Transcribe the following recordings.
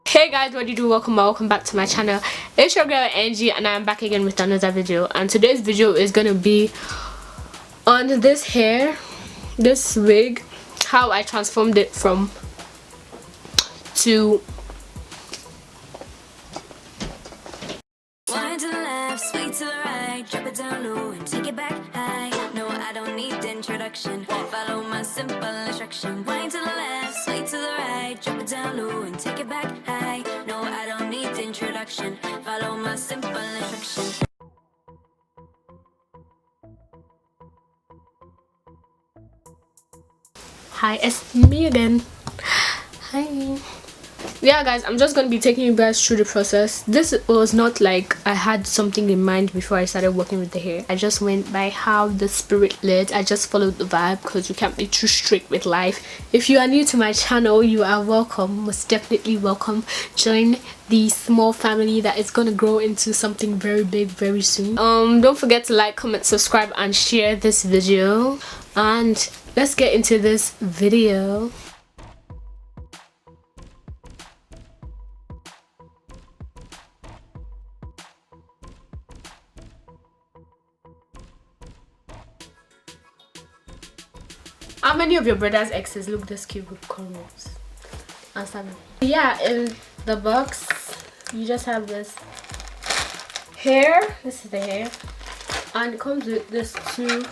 Hey guys, what do you do? Welcome back to my channel. It's your girl Angie and I'm back again with another video, and today's video is gonna be on this hair, this wig, how I transformed it from to Wind to the left, sway to the right, drop it down low and take it back high. No, I don't need introduction, follow my simple instruction. Wind to the left, sway to the right, drop it down low and take it back high. No, I don't need introduction, follow my simple instruction. Hi, it's me again. Hi. Yeah guys, I'm just gonna be taking you guys through the process. This was not like I had something in mind before I started working with the hair. I just went by how the spirit led. I just followed the vibe because you can't be too strict with life. If you are new to my channel, you are welcome, most definitely welcome. Join the small family that is gonna grow into something very big very soon. Don't forget to like, comment, subscribe and share this video, and let's get into this video. How many of your brother's exes look this cute with cornrows? Answer me. Yeah, in the box you just have this hair. This is the hair, and it comes with this two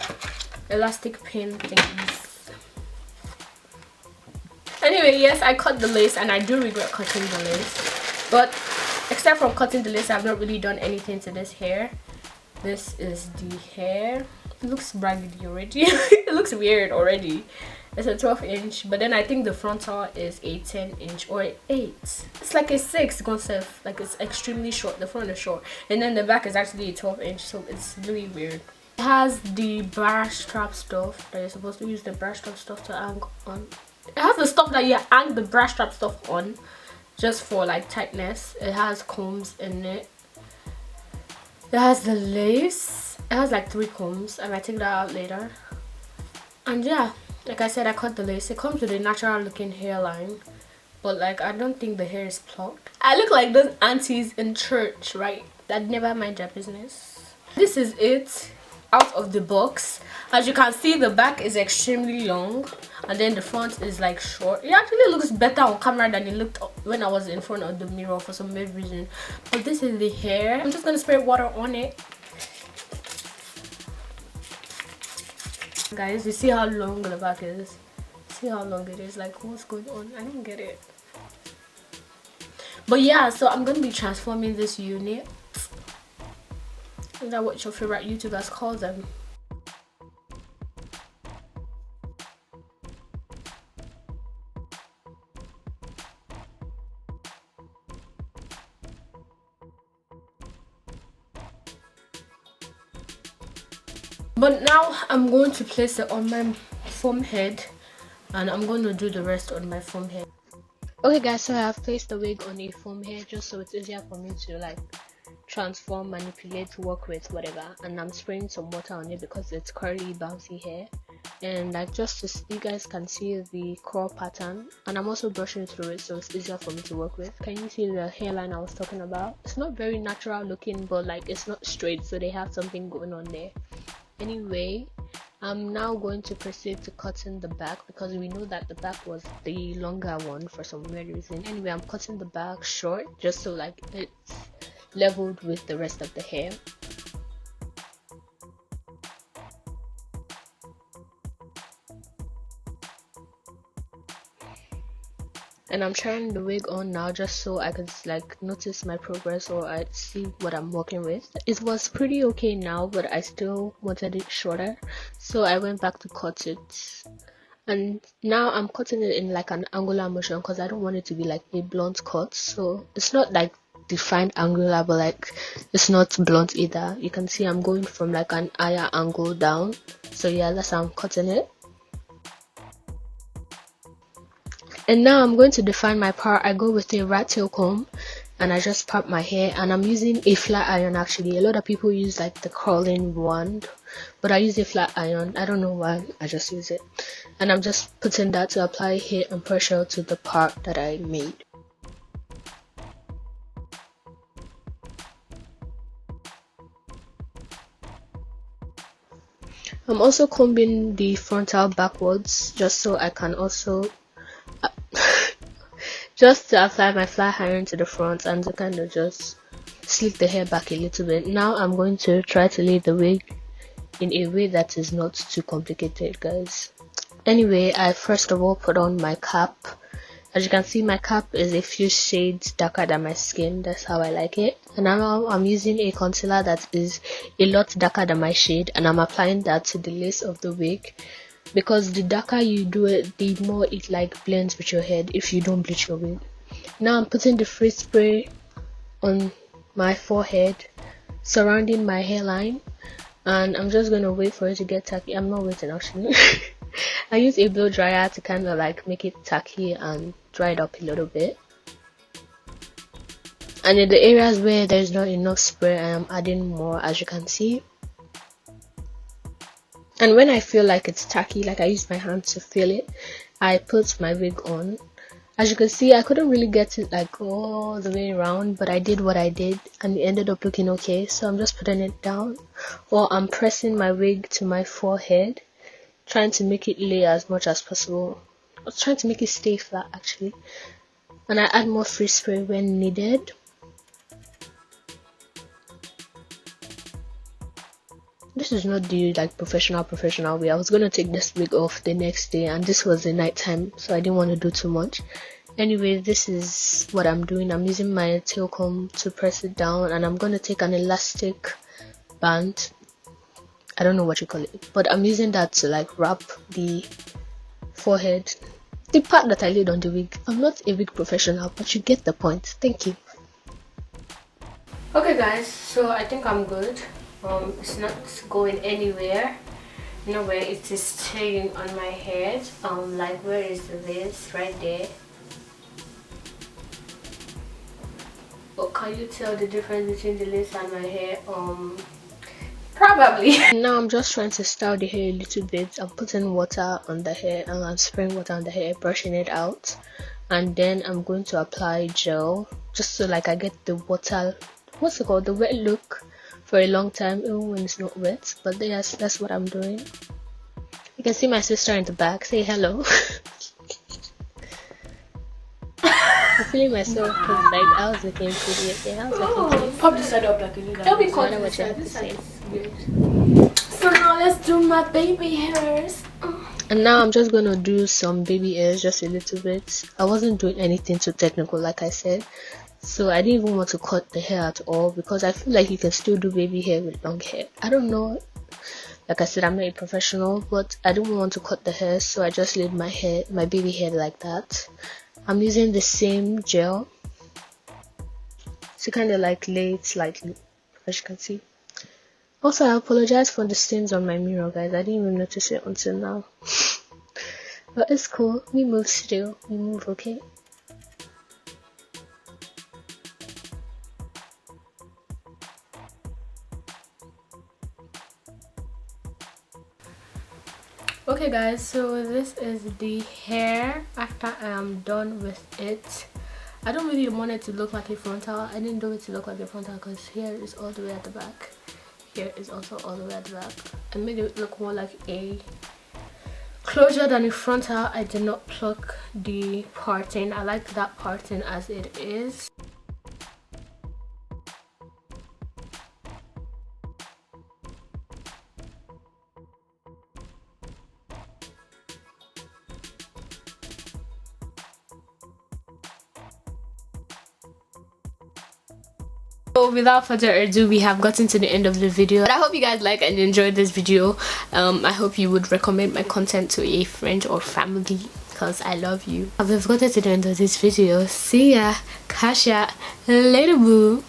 elastic pin thingies. Anyway, yes, I cut the lace and I do regret cutting the lace, but except from cutting the lace, I've not really done anything to this hair. This is the hair. It looks raggedy already. It looks weird already. It's a 12-inch, but then I think the frontal is a 10-inch or 8. It's like a 6 concept. Like, it's extremely short. The front is short, and then the back is actually a 12-inch, so it's really weird. It has the bra strap stuff that you're supposed to use the bra strap stuff to hang on. It has the stuff that you hang the bra strap stuff on just for like tightness. It has combs in it. It has the lace. It has like 3 combs. I might take that out later. And yeah, like I said, I cut the lace. It comes with a natural looking hairline, but like I don't think the hair is plucked. I look like those aunties in church, right, that never mind their business. This is it out of the box. As you can see, the back is extremely long and then the front is like short. It actually looks better on camera than it looked when I was in front of the mirror for some weird reason. But this is the hair. I'm just gonna spray water on it. Guys, you see how long the back is? See how long it is? Like, what's going on? I don't get it. But yeah, so I'm gonna be transforming this unit. Is that what your favorite YouTubers call them? But now I'm going to place it on my foam head, and I'm going to do the rest on my foam head. Okay guys, so I have placed the wig on a foam head just so it's easier for me to like transform, manipulate, work with, whatever. And I'm spraying some water on it because it's curly, bouncy hair, and like just so you guys can see the curl pattern. And I'm also brushing through it so it's easier for me to work with. Can you see the hairline I was talking about? It's not very natural looking, but like it's not straight, so they have something going on there. Anyway, I'm now going to proceed to cutting the back because we know that the back was the longer one for some weird reason. Anyway, I'm cutting the back short just so like it's leveled with the rest of the hair. And I'm trying the wig on now just so I can like notice my progress, or I see what I'm working with. It was pretty okay now, but I still wanted it shorter, so I went back to cut it. And now I'm cutting it in like an angular motion because I don't want it to be like a blunt cut. So it's not like defined angular, but like it's not blunt either. You can see I'm going from like an higher angle down. So yeah, that's how I'm cutting it. And now I'm going to define my part. I go with a rat tail comb and I just part my hair, and I'm using a flat iron. Actually, a lot of people use like the curling wand, but I use a flat iron. I don't know why, I just use it. And I'm just putting that to apply heat and pressure to the part that I made. I'm also combing the frontal backwards just so I can also just to apply my flat iron to the front and to kind of just slick the hair back a little bit. Now I'm going to try to lay the wig in a way that is not too complicated, guys. Anyway, I first of all put on my cap. As you can see, my cap is a few shades darker than my skin. That's how I like it. And now I'm using a concealer that is a lot darker than my shade, and I'm applying that to the lace of the wig, because the darker you do it, the more it like blends with your head if you don't bleach your wig. Now I'm putting the free spray on my forehead surrounding my hairline, and I'm just gonna wait for it to get tacky. I'm not waiting actually. I use a blow dryer to kind of like make it tacky and dry it up a little bit. And in the areas where there's not enough spray, I am adding more, as you can see. And when I feel like it's tacky, like I use my hand to feel it, I put my wig on. As you can see, I couldn't really get it like all the way around, but I did what I did and it ended up looking okay. So I'm just putting it down, or I'm pressing my wig to my forehead, trying to make it lay as much as possible. I was trying to make it stay flat actually. And I add more free spray when needed. This is not the like professional way. I was gonna take this wig off the next day, and this was the night time, so I didn't want to do too much. Anyway, this is what I'm doing. I'm using my tail comb to press it down, and I'm gonna take an elastic band. I don't know what you call it, but I'm using that to like wrap the forehead, the part that I laid on the wig. I'm not a wig professional, but you get the point. Thank you. Okay guys, so I think I'm good. It's not going anywhere. Nowhere. It is staying on my head. Like, where is the lace? Right there. But can you tell the difference between the lace and my hair? Probably. Now I'm just trying to style the hair a little bit. I'm putting water on the hair and I'm spraying water on the hair, brushing it out, and then I'm going to apply gel just so like I get the water, what's it called, the wet look for a long time, even when it's not wet. But yes, that's what I'm doing. You can see my sister in the back. Say hello. I'm feeling myself because like I was looking pretty. Yeah, I was looking pretty. Pop this side up like you do that. That'll be cool. What you have to say. So now let's do my baby hairs. And now I'm just gonna do some baby hairs, just a little bit. I wasn't doing anything too technical, like I said. So I didn't even want to cut the hair at all, because I feel like you can still do baby hair with long hair. I don't know, like I said, I'm not a professional, but I didn't want to cut the hair, so I just laid my baby hair like that. I'm using the same gel to kind of like lay it slightly, as you can see. Also, I apologize for the stains on my mirror, guys. I didn't even notice it until now. But it's cool. We move still. We move, okay? Okay guys, so this is the hair after I am done with it. I don't really want it to look like a frontal. I didn't do it to look like a frontal because here is all the way at the back. Here is also all the way at the back. I made it look more like a closure than a frontal. I did not pluck the parting. I like that parting as it is. So without further ado, we have gotten to the end of the video. But I hope you guys like and enjoyed this video. I hope you would recommend my content to a friend or family, because I love you. We've gotten to the end of this video. See ya. Kasha. Later, boo.